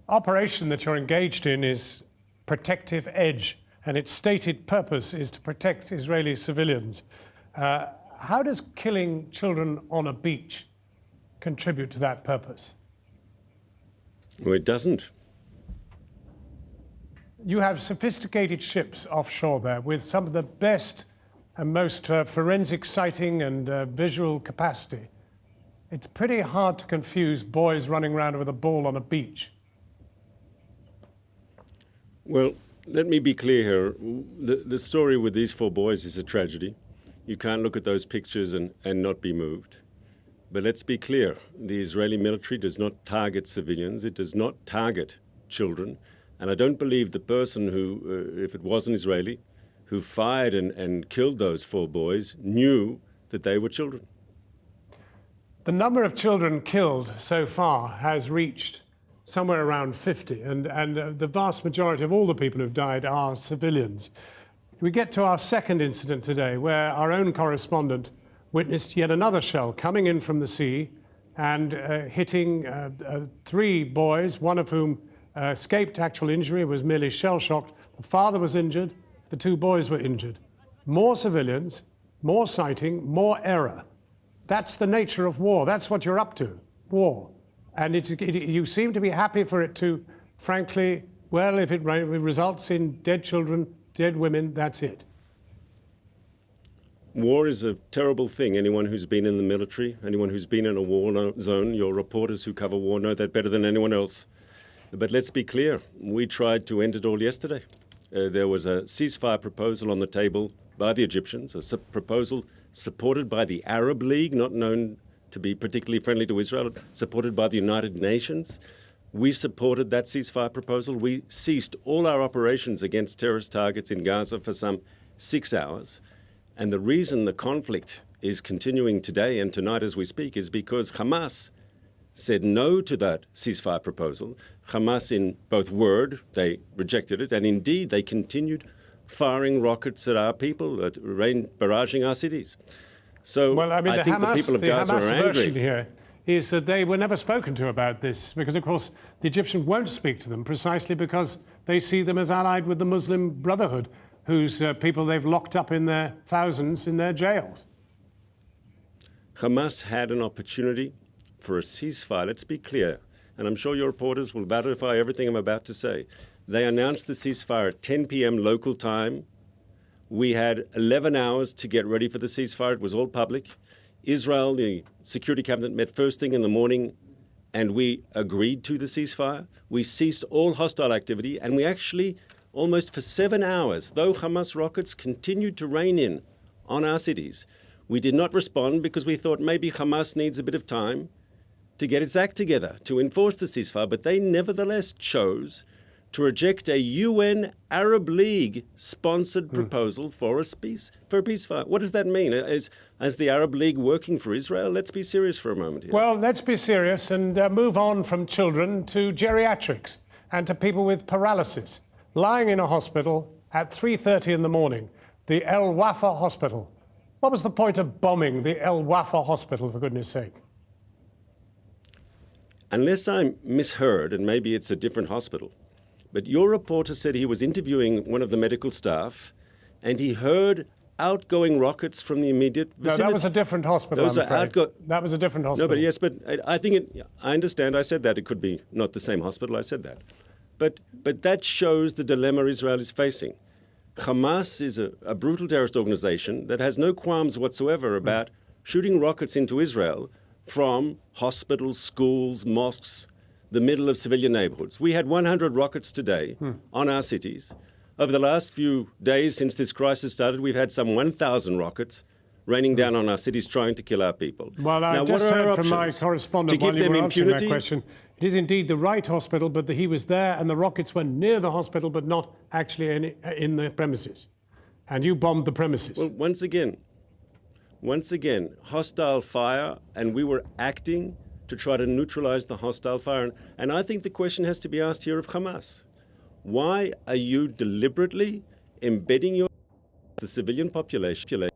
operation that you're engaged in is Protective Edge, and its stated purpose is to protect Israeli civilians. How does killing children on a beach contribute to that purpose? Well, it doesn't. You have sophisticated ships offshore there with some of the best and most forensic sighting and visual capacity. It's pretty hard to confuse boys running around with a ball on a beach. Well, let me be clear here. The story with these 4 boys is a tragedy. You can't look at those pictures and not be moved. But let's be clear. The Israeli military does not target civilians. It does not target children. And I don't believe the person who, if it was an Israeli, who fired and killed those 4 boys knew that they were children. The number of children killed so far has reached somewhere around 50, and the vast majority of all the people who've died are civilians. We get to our second incident today, where our own correspondent witnessed yet another shell coming in from the sea and hitting 3 boys, one of whom escaped actual injury, was merely shell-shocked. The father was injured, the 2 boys were injured. More civilians, more sighting, more error. That's the nature of war. That's what you're up to, war. And you seem to be happy for it to, frankly, well, if it results in dead children, dead women, that's it. War is a terrible thing. Anyone who's been in the military, anyone who's been in a war zone, your reporters who cover war know that better than anyone else. But let's be clear, we tried to end it all yesterday. There was a ceasefire proposal on the table by the Egyptians, a proposal supported by the Arab League, not known to be particularly friendly to Israel, supported by the United Nations. We supported that ceasefire proposal. We ceased all our operations against terrorist targets in Gaza for some 6 hours. And the reason the conflict is continuing today and tonight as we speak is because Hamas said no to that ceasefire proposal. Hamas, in both word, they rejected it, and indeed they continued firing rockets at our people, barraging our cities. So well, I mean, I think the people of Gaza are angry. Version here is that they were never spoken to about this because, of course, the Egyptians won't speak to them precisely because they see them as allied with the Muslim Brotherhood, whose people they've locked up in their thousands in their jails. Hamas had an opportunity for a ceasefire. Let's be clear, and I'm sure your reporters will verify everything I'm about to say. They announced the ceasefire at 10 p.m. local time. We had 11 hours to get ready for the ceasefire. It was all public. Israel, the Security Cabinet, met first thing in the morning, and we agreed to the ceasefire. We ceased all hostile activity, and we actually, almost for 7 hours, though Hamas rockets continued to rain in on our cities, we did not respond because we thought maybe Hamas needs a bit of time to get its act together, to enforce the ceasefire, but they nevertheless chose to reject a UN Arab League-sponsored proposal for a ceasefire. What does that mean? Is the Arab League working for Israel? Let's be serious for a moment here. Well, let's be serious and move on from children to geriatrics and to people with paralysis, lying in a hospital at 3:30 in the morning, the El Wafa Hospital. What was the point of bombing the El Wafa Hospital, for goodness sake? Unless I misheard, and maybe it's a different hospital, but your reporter said he was interviewing one of the medical staff and he heard outgoing rockets from the immediate vicinity. No, that was a different hospital, Those I'm afraid. That was a different hospital. No, but yes, but I think I understand. I said that. It could be not the same hospital. I said that. But that shows the dilemma Israel is facing. Hamas is a brutal terrorist organization that has no qualms whatsoever about shooting rockets into Israel from hospitals, schools, mosques, the middle of civilian neighborhoods. We had 100 rockets today on our cities. Over the last few days since this crisis started, we've had some 1,000 rockets raining down on our cities trying to kill our people. Well, I just heard from my correspondent while you were answering that question. It is indeed the right hospital, but he was there and the rockets were near the hospital, but not actually in the premises. And you bombed the premises. Well, once again, hostile fire, and we were acting to try to neutralize the hostile fire. And I think the question has to be asked here of Hamas. Why are you deliberately embedding the civilian population,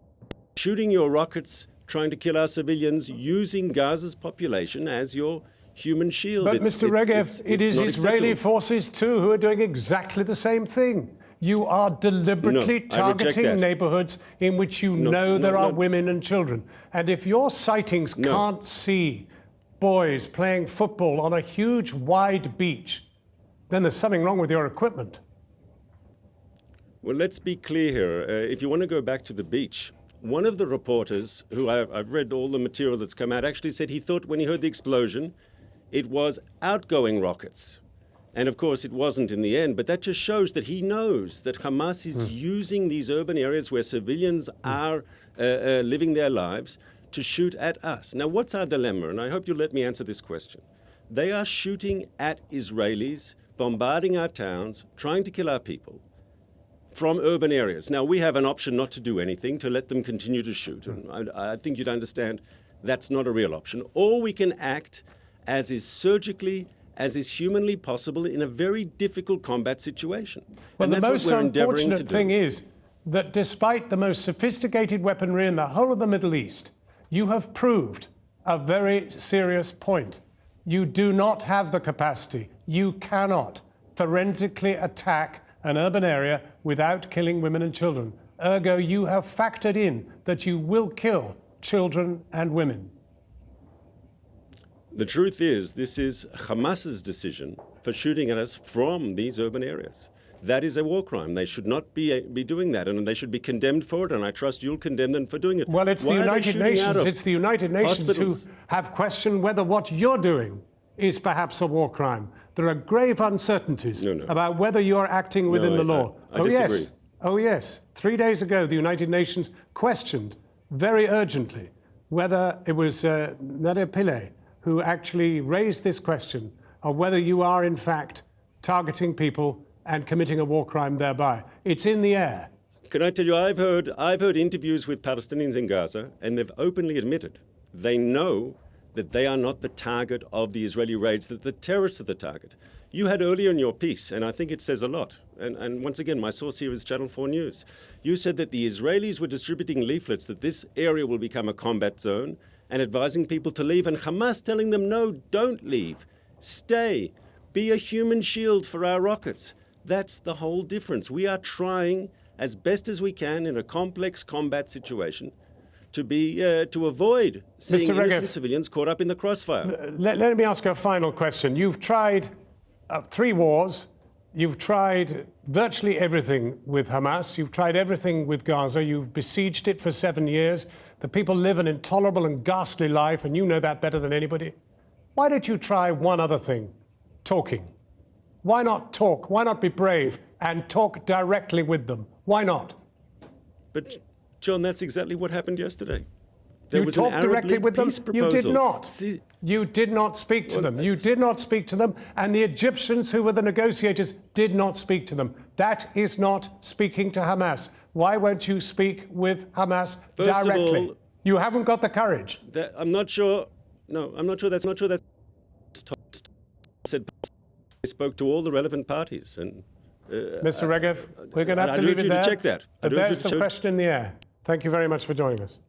shooting your rockets, trying to kill our civilians, using Gaza's population as your human shield. But Mr. Regev, it is not Israeli acceptable. forces too who are doing exactly the same thing. You are deliberately No, I reject targeting that. neighborhoods in which you know there are women and children. And if your sightings can't see boys playing football on a huge, wide beach, then there's something wrong with your equipment. Well, let's be clear here. If you want to go back to the beach, one of the reporters, who I've read all the material that's come out, actually said he thought when he heard the explosion, it was outgoing rockets. And of course, it wasn't in the end, but that just shows that he knows that Hamas is using these urban areas where civilians are living their lives to shoot at us. Now, what's our dilemma? And I hope you'll let me answer this question. They are shooting at Israelis, bombarding our towns, trying to kill our people from urban areas. Now, we have an option not to do anything, to let them continue to shoot. And I think you'd understand that's not a real option. Or we can act as is surgically, as is humanly possible in a very difficult combat situation. Well, and the that's most what we're endeavoring to unfortunate thing do. is that despite the most sophisticated weaponry in the whole of the Middle East, you have proved a very serious point. You do not have the capacity. You cannot forensically attack an urban area without killing women and children. Ergo, you have factored in that you will kill children and women. The truth is, this is Hamas's decision for shooting at us from these urban areas. That is a war crime. They should not be doing that, and they should be condemned for it, and I trust you'll condemn them for doing it. Well, it's the Why are they United shooting out Nations. of It's the United Nations hospitals? who have questioned whether what you're doing is perhaps a war crime. There are grave uncertainties about whether you're acting within the law. I disagree. Yes. Oh, yes. 3 days ago, the United Nations questioned very urgently whether it was Nader Pillay who actually raised this question of whether you are, in fact, targeting people and committing a war crime thereby. It's in the air. Can I tell you, I've heard interviews with Palestinians in Gaza, and they've openly admitted they know that they are not the target of the Israeli raids, that the terrorists are the target. You had earlier in your piece, and I think it says a lot, and once again, my source here is Channel 4 News. You said that the Israelis were distributing leaflets that this area will become a combat zone and advising people to leave, and Hamas telling them, no, don't leave, stay, be a human shield for our rockets. That's the whole difference. We are trying as best as we can in a complex combat situation to avoid seeing Mr. Regev, innocent civilians caught up in the crossfire. Let me ask you a final question. You've tried 3 wars. You've tried virtually everything with Hamas. You've tried everything with Gaza. You've besieged it for 7 years. The people live an intolerable and ghastly life, and you know that better than anybody. Why don't you try one other thing? Talking. Why not talk? Why not be brave and talk directly with them? Why not? But, John, that's exactly what happened yesterday. There You was an talked Arab directly League with them? peace You did proposal. not. You did not speak to them. You did not speak to them, and the Egyptians, who were the negotiators, did not speak to them. That is not speaking to Hamas. Why won't you speak with Hamas First directly? of all, you haven't got the courage. I'm not sure. No, I'm not sure. That's not true. That's said. I spoke to all the relevant parties, and Mr. Regev, we're going to have I to urge leave it you to there. check that. But I'd urge you there's to the check- question in the air. Thank you very much for joining us.